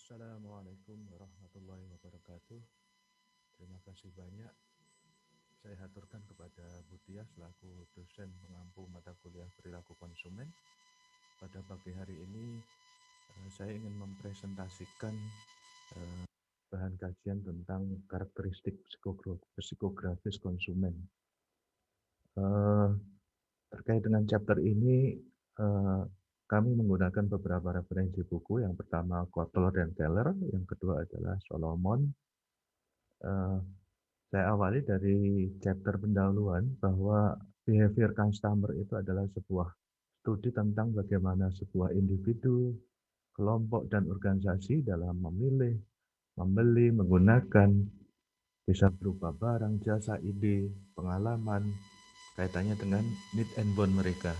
Assalamualaikum warahmatullahi wabarakatuh. Terima kasih banyak saya haturkan kepada Butia selaku dosen pengampu mata kuliah perilaku konsumen. Pada pagi hari ini saya ingin mempresentasikan bahan kajian tentang karakteristik psikografis konsumen. Eh, Terkait dengan chapter ini kami menggunakan beberapa referensi buku. Yang pertama Kotler dan Keller, yang kedua adalah Solomon. Eh, Saya awali dari chapter pendahuluan bahwa behavior customer itu adalah sebuah studi tentang bagaimana sebuah individu, kelompok, dan organisasi dalam memilih, membeli, menggunakan, bisa berupa barang, jasa, ide, pengalaman, kaitannya dengan need and want mereka.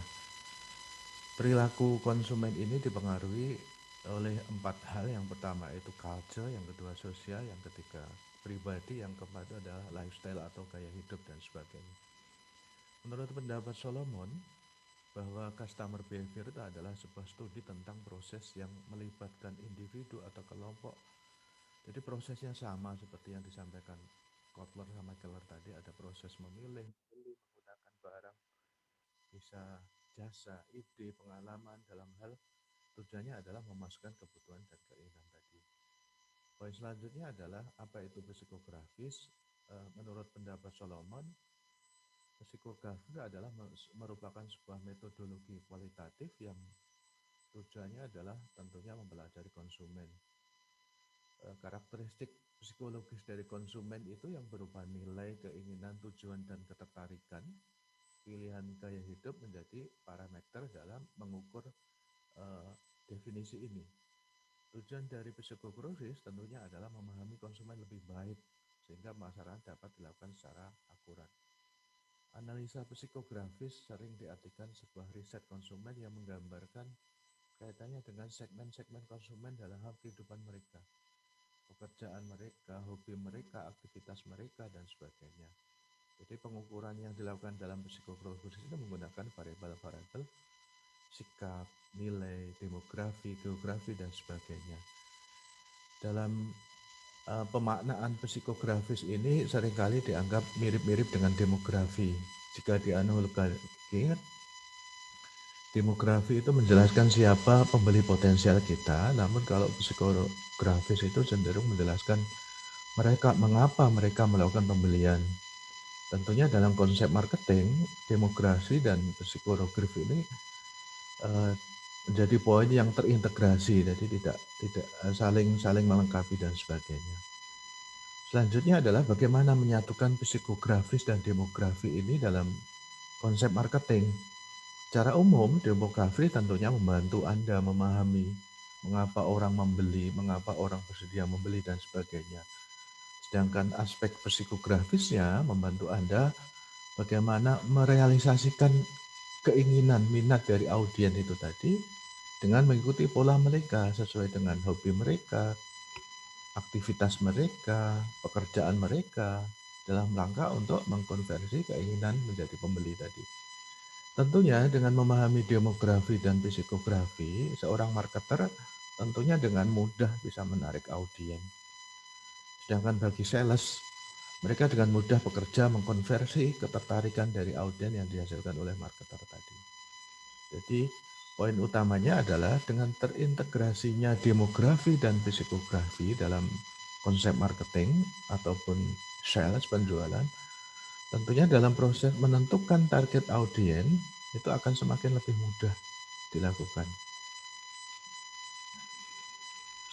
Perilaku konsumen ini dipengaruhi oleh empat hal. Yang pertama itu culture, yang kedua sosial, yang ketiga pribadi, yang keempat adalah lifestyle atau gaya hidup dan sebagainya. Menurut pendapat Solomon, bahwa customer behavior itu adalah sebuah studi tentang proses yang melibatkan individu atau kelompok. Jadi prosesnya sama seperti yang disampaikan Kotler sama Keller tadi, ada proses memilih, menggunakan barang, bisa jasa, ide, pengalaman dalam hal tujuannya adalah memasukkan kebutuhan dan keinginan tadi. Poin selanjutnya adalah apa itu psikografis. Menurut pendapat Solomon, psikografi adalah merupakan sebuah metodologi kualitatif yang tujuannya adalah tentunya mempelajari konsumen. Karakteristik psikologis dari konsumen itu yang berupa nilai, keinginan, tujuan, dan ketertarikan. Pilihan gaya hidup menjadi parameter dalam mengukur definisi ini. Tujuan dari psikografis tentunya adalah memahami konsumen lebih baik sehingga pemasaran dapat dilakukan secara akurat. Analisa psikografis sering diartikan sebuah riset konsumen yang menggambarkan kaitannya dengan segmen-segmen konsumen dalam hal kehidupan mereka, pekerjaan mereka, hobi mereka, aktivitas mereka, dan sebagainya. Jadi pengukuran yang dilakukan dalam psikografis itu menggunakan variabel-variabel sikap, nilai, demografi, geografi, dan sebagainya. Dalam pemaknaan psikografis ini seringkali dianggap mirip-mirip dengan demografi. Jika dianalogikan, demografi itu menjelaskan siapa pembeli potensial kita, namun kalau psikografis itu cenderung menjelaskan mengapa mereka melakukan pembelian. Tentunya dalam konsep marketing, demografi dan psikografis ini menjadi poin yang terintegrasi, jadi tidak saling melengkapi dan sebagainya. Selanjutnya adalah bagaimana menyatukan psikografis dan demografi ini dalam konsep marketing. Secara umum, demografi tentunya membantu Anda memahami mengapa orang membeli, mengapa orang bersedia membeli, dan sebagainya. Sedangkan aspek psikografisnya membantu Anda bagaimana merealisasikan keinginan, minat dari audiens itu tadi dengan mengikuti pola mereka sesuai dengan hobi mereka, aktivitas mereka, pekerjaan mereka dalam rangka untuk mengkonversi keinginan menjadi pembeli tadi. Tentunya dengan memahami demografi dan psikografi, seorang marketer tentunya dengan mudah bisa menarik audiens. Sedangkan bagi sales, mereka dengan mudah bekerja mengkonversi ketertarikan dari audiens yang dihasilkan oleh marketer tadi. Jadi poin utamanya adalah dengan terintegrasinya demografi dan psikografi dalam konsep marketing ataupun sales penjualan, tentunya dalam proses menentukan target audiens itu akan semakin lebih mudah dilakukan.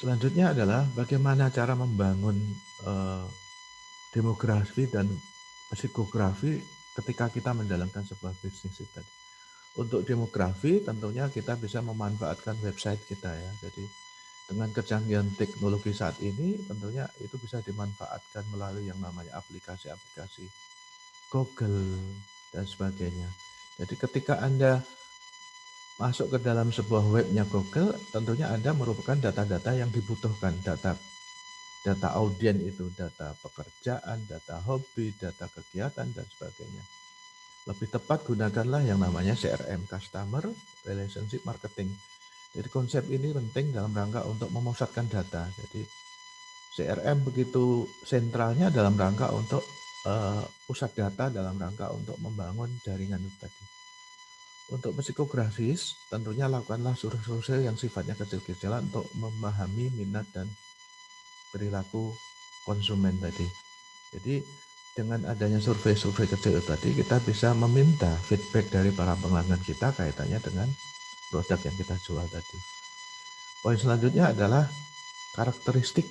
Selanjutnya adalah bagaimana cara membangun demografi dan psikografi ketika kita menjalankan sebuah bisnis tadi. Untuk demografi tentunya kita bisa memanfaatkan website kita ya. Jadi dengan kecanggihan teknologi saat ini tentunya itu bisa dimanfaatkan melalui yang namanya aplikasi-aplikasi Google dan sebagainya. Jadi ketika Anda masuk ke dalam sebuah webnya Google, tentunya Anda merupakan data-data yang dibutuhkan, data audiens itu, data pekerjaan, data hobi, data kegiatan, dan sebagainya. Lebih tepat gunakanlah yang namanya CRM, Customer Relationship Marketing. Jadi konsep ini penting dalam rangka untuk memusatkan data. Jadi CRM begitu sentralnya dalam rangka untuk pusat data, dalam rangka untuk membangun jaringan itu tadi. Untuk psikografis, tentunya lakukanlah survei yang sifatnya kecil-kecilan untuk memahami minat dan perilaku konsumen tadi. Jadi dengan adanya survei-survei kecil itu tadi, kita bisa meminta feedback dari para pelanggan kita kaitannya dengan produk yang kita jual tadi. Poin selanjutnya adalah karakteristik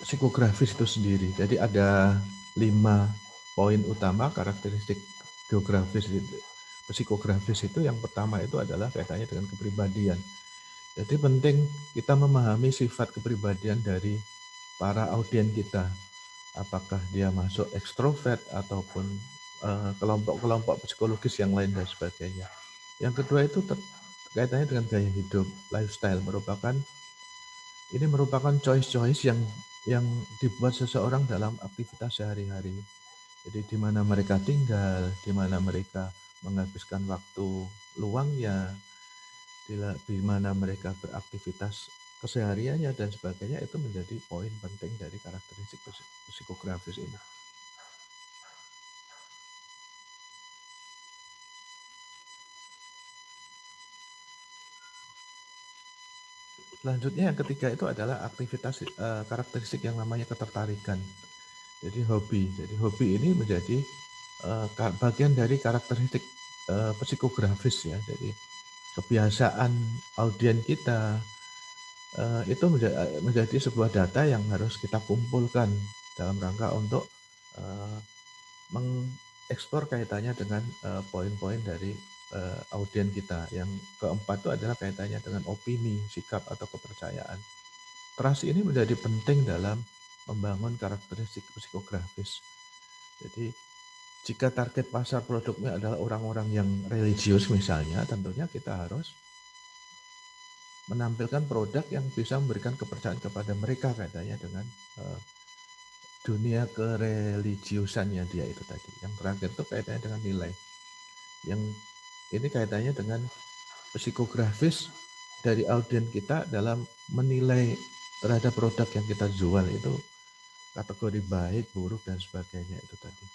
psikografis itu sendiri. Jadi ada 5 poin utama karakteristik geografis itu. Psikografis itu yang pertama itu adalah kaitannya dengan kepribadian. Jadi penting kita memahami sifat kepribadian dari para audien kita. Apakah dia masuk ekstrovert ataupun kelompok-kelompok psikologis yang lain dan sebagainya. Yang kedua itu kaitannya dengan gaya hidup, lifestyle ini merupakan choice-choice yang dibuat seseorang dalam aktivitas sehari-hari. Jadi di mana mereka tinggal, di mana mereka menghabiskan waktu luangnya, di mana mereka beraktivitas kesehariannya dan sebagainya, itu menjadi poin penting dari karakteristik psikografis ini. Selanjutnya yang ketiga itu adalah aktivitas karakteristik yang namanya ketertarikan. Jadi hobi. Jadi hobi ini menjadi bagian dari karakteristik psikografis ya. Jadi kebiasaan audien kita itu menjadi sebuah data yang harus kita kumpulkan dalam rangka untuk mengeksplor kaitannya dengan poin-poin dari audien kita. Yang keempat itu adalah kaitannya dengan opini, sikap atau kepercayaan. Trust ini menjadi penting dalam membangun karakteristik psikografis. Jadi jika target pasar produknya adalah orang-orang yang religius misalnya, tentunya kita harus menampilkan produk yang bisa memberikan kepercayaan kepada mereka kaitannya dengan dunia kereligiusannya dia itu tadi. Yang terakhir itu kaitannya dengan nilai. Yang ini kaitannya dengan psikografis dari audien kita dalam menilai terhadap produk yang kita jual itu kategori baik, buruk, dan sebagainya itu tadi.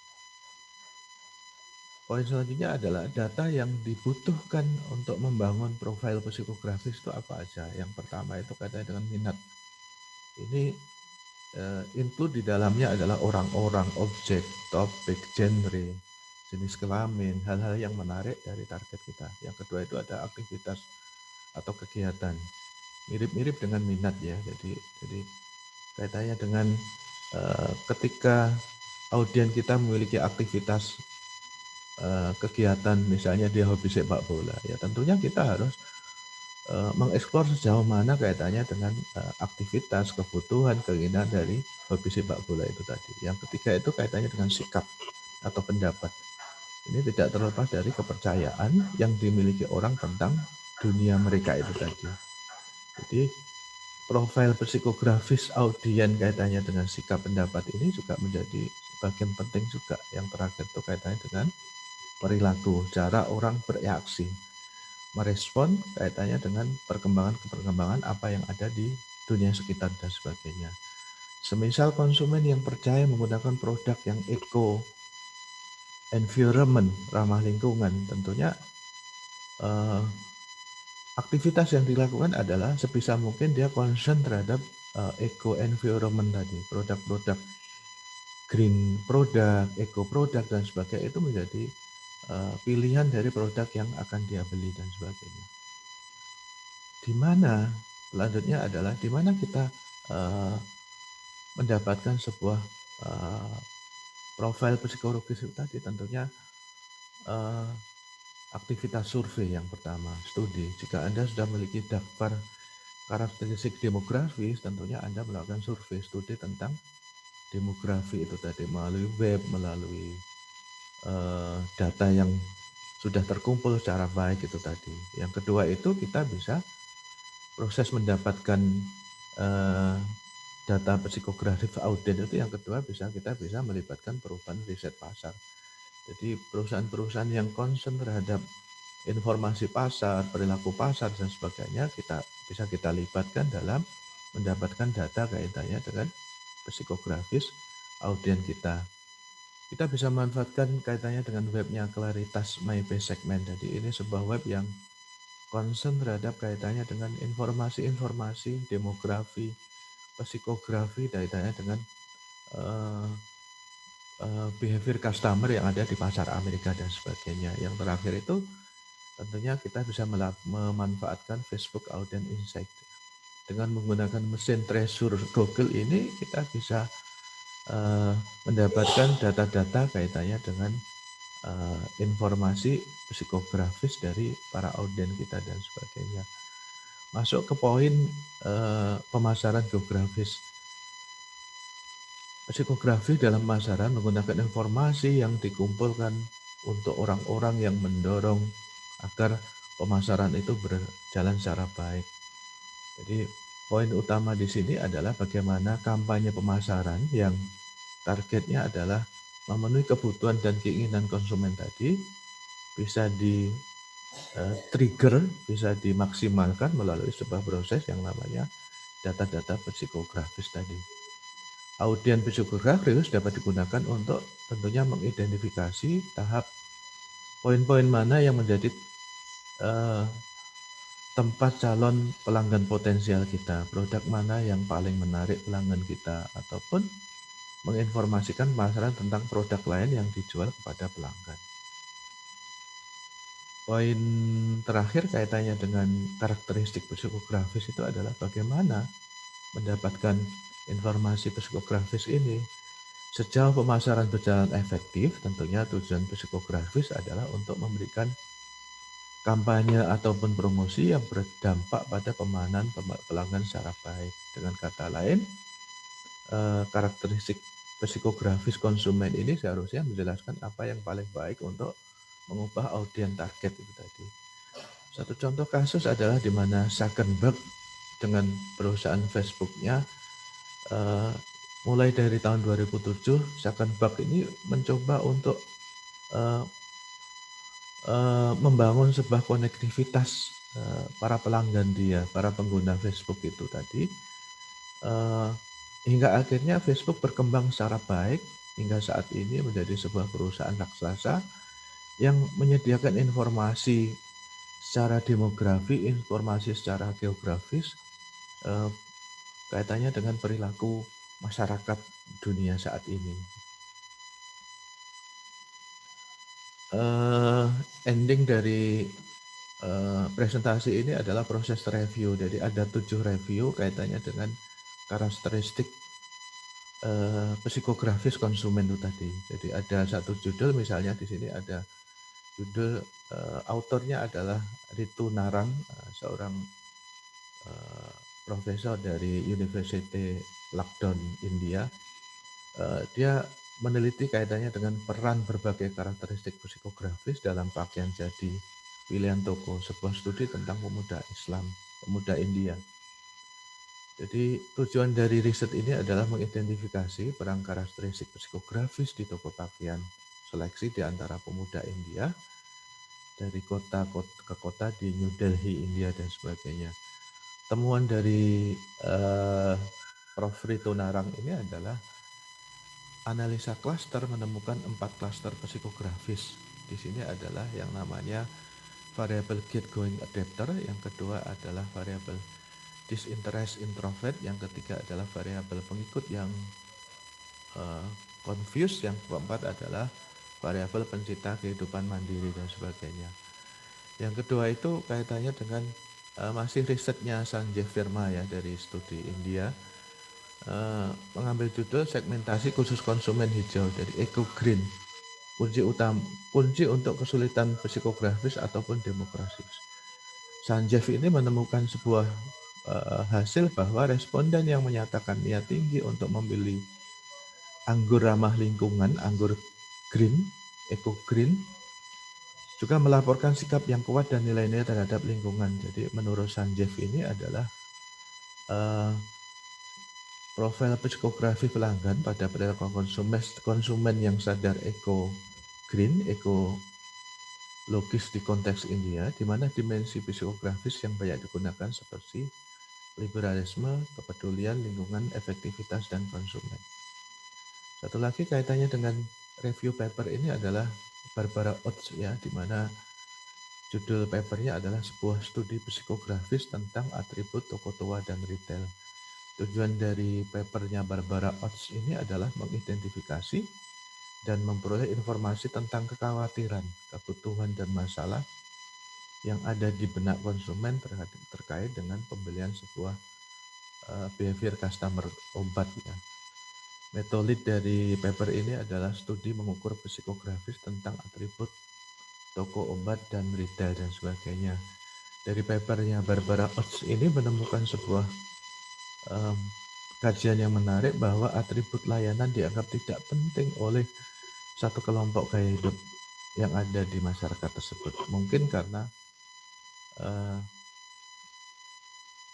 Poin selanjutnya adalah data yang dibutuhkan untuk membangun profil psikografis itu apa aja. Yang pertama itu kaitannya dengan minat. Ini include di dalamnya adalah orang-orang, objek, topik, genre, jenis kelamin, hal-hal yang menarik dari target kita. Yang kedua itu ada aktivitas atau kegiatan. Mirip-mirip dengan minat ya. Jadi kaitannya dengan ketika audien kita memiliki aktivitas kegiatan, misalnya dia hobi sepak bola, ya tentunya kita harus mengeksplor sejauh mana kaitannya dengan aktivitas, kebutuhan, keinginan dari hobi sepak bola itu tadi. Yang ketiga itu kaitannya dengan sikap atau pendapat. Ini tidak terlepas dari kepercayaan yang dimiliki orang tentang dunia mereka itu tadi. Jadi profil psikografis audien kaitannya dengan sikap pendapat ini juga menjadi bagian penting juga. Yang terakhir itu kaitannya dengan perilaku, cara orang bereaksi, merespon kaitannya dengan perkembangan apa yang ada di dunia sekitar dan sebagainya. Semisal konsumen yang percaya menggunakan produk yang eco environment, ramah lingkungan, tentunya aktivitas yang dilakukan adalah sebisa mungkin dia concern terhadap eco environment tadi, produk-produk green produk, eco produk dan sebagainya itu menjadi pilihan dari produk yang akan dia beli dan sebagainya. Di mana selanjutnya adalah di mana kita mendapatkan sebuah profil psikologis itu tadi, tentunya aktivitas survei yang pertama, studi. Jika Anda sudah memiliki daftar karakteristik demografis, tentunya Anda melakukan survei studi tentang demografi itu tadi melalui web, melalui data yang sudah terkumpul secara baik itu tadi. Yang kedua itu kita bisa proses mendapatkan data psikografis audit itu, yang kedua kita bisa melibatkan perubahan riset pasar. Jadi perusahaan-perusahaan yang concern terhadap informasi pasar, perilaku pasar dan sebagainya kita libatkan dalam mendapatkan data kaitannya dengan psikografis audien kita. Kita bisa manfaatkan kaitannya dengan webnya Claritas My Base Segment. Jadi ini sebuah web yang concern terhadap kaitannya dengan informasi-informasi demografi, psikografi kaitannya dengan uh, behavior customer yang ada di pasar Amerika dan sebagainya. Yang terakhir itu tentunya kita bisa memanfaatkan Facebook Audience Insight. Dengan menggunakan mesin treasure Google ini kita bisa mendapatkan data-data kaitannya dengan informasi psikografis dari para audien kita dan sebagainya. Masuk ke poin pemasaran geografis. Psikografi dalam pemasaran menggunakan informasi yang dikumpulkan untuk orang-orang yang mendorong agar pemasaran itu berjalan secara baik. Jadi poin utama di sini adalah bagaimana kampanye pemasaran yang targetnya adalah memenuhi kebutuhan dan keinginan konsumen tadi bisa di trigger, bisa dimaksimalkan melalui sebuah proses yang namanya data-data psikografis tadi. Audien psikografis dapat digunakan untuk tentunya mengidentifikasi tahap poin-poin mana yang menjadi tempat calon pelanggan potensial kita, produk mana yang paling menarik pelanggan kita, ataupun menginformasikan pemasaran tentang produk lain yang dijual kepada pelanggan. Poin terakhir kaitannya dengan karakteristik psikografis itu adalah bagaimana mendapatkan informasi psikografis ini. Sejauh pemasaran berjalan efektif, tentunya tujuan psikografis adalah untuk memberikan kampanye ataupun promosi yang berdampak pada pemahaman pelanggan secara baik. Dengan kata lain, karakteristik psikografis konsumen ini seharusnya menjelaskan apa yang paling baik untuk mengubah audien target itu tadi. Satu contoh kasus adalah di mana Zuckerberg dengan perusahaan Facebooknya mulai dari tahun 2007 Zuckerberg ini mencoba untuk membangun sebuah konektivitas para pelanggan dia, para pengguna Facebook itu tadi, hingga akhirnya Facebook berkembang secara baik hingga saat ini menjadi sebuah perusahaan raksasa yang menyediakan informasi secara demografi, informasi secara geografis, kaitannya dengan perilaku masyarakat dunia saat ini. Ending dari presentasi ini adalah proses review. Jadi ada 7 review kaitannya dengan karakteristik psikografis konsumen itu tadi. Jadi ada satu judul, misalnya di sini ada judul autornya adalah Ritu Narang, seorang profesor dari University Lucknow, India. Dia meneliti kaitannya dengan peran berbagai karakteristik psikografis dalam pakaian jadi pilihan toko, sebuah studi tentang pemuda Islam, pemuda India. Jadi tujuan dari riset ini adalah mengidentifikasi peran karakteristik psikografis di toko pakaian, seleksi di antara pemuda India dari kota ke kota di New Delhi, India dan sebagainya. Temuan dari Prof. Ritu Narang ini adalah analisa klaster menemukan 4 klaster psikografis. Di sini adalah yang namanya variabel get going adapter, yang kedua adalah variabel disinterest introvert, yang ketiga adalah variabel pengikut yang confused, yang keempat adalah variabel pencinta kehidupan mandiri dan sebagainya. Yang kedua itu kaitannya dengan masih risetnya Sanjeev Verma ya dari studi India, mengambil judul segmentasi khusus konsumen hijau dari Eco Green, kunci untuk kesulitan psikografis ataupun demokrasis. Sanjeev ini menemukan sebuah hasil bahwa responden yang menyatakan niat tinggi untuk membeli anggur ramah lingkungan, anggur green, Eco Green, juga melaporkan sikap yang kuat dan nilai-nilai terhadap lingkungan. Jadi menurut Sanjeev ini adalah profil psikografi pelanggan pada perilaku konsumen yang sadar eco green, ekologis di konteks India, di mana dimensi psikografis yang banyak digunakan seperti liberalisme, kepedulian, lingkungan, efektivitas, dan konsumen. Satu lagi kaitannya dengan review paper ini adalah Barbara Oates ya, di mana judul papernya adalah sebuah studi psikografis tentang atribut toko tua dan retail. Tujuan dari papernya Barbara Oates ini adalah mengidentifikasi dan memperoleh informasi tentang kekhawatiran, kebutuhan, dan masalah yang ada di benak konsumen terkait dengan pembelian sebuah behavior customer obat ya. Metode dari paper ini adalah studi mengukur psikografis tentang atribut toko obat dan retail dan sebagainya. Dari papernya Barbara Oates ini menemukan sebuah kajian yang menarik bahwa atribut layanan dianggap tidak penting oleh satu kelompok gaya hidup yang ada di masyarakat tersebut. Mungkin karena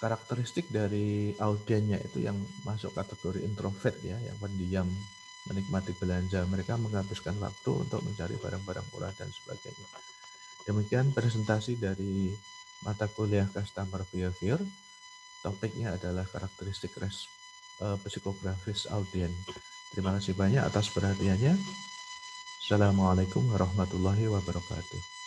karakteristik dari audiennya itu yang masuk kategori introvert ya, yang pendiam, menikmati belanja. Mereka menghabiskan waktu untuk mencari barang-barang murah dan sebagainya. Demikian presentasi dari mata kuliah Customer Behavior. Topiknya adalah karakteristik psikografis audien. Terima kasih banyak atas perhatiannya. Assalamualaikum warahmatullahi wabarakatuh.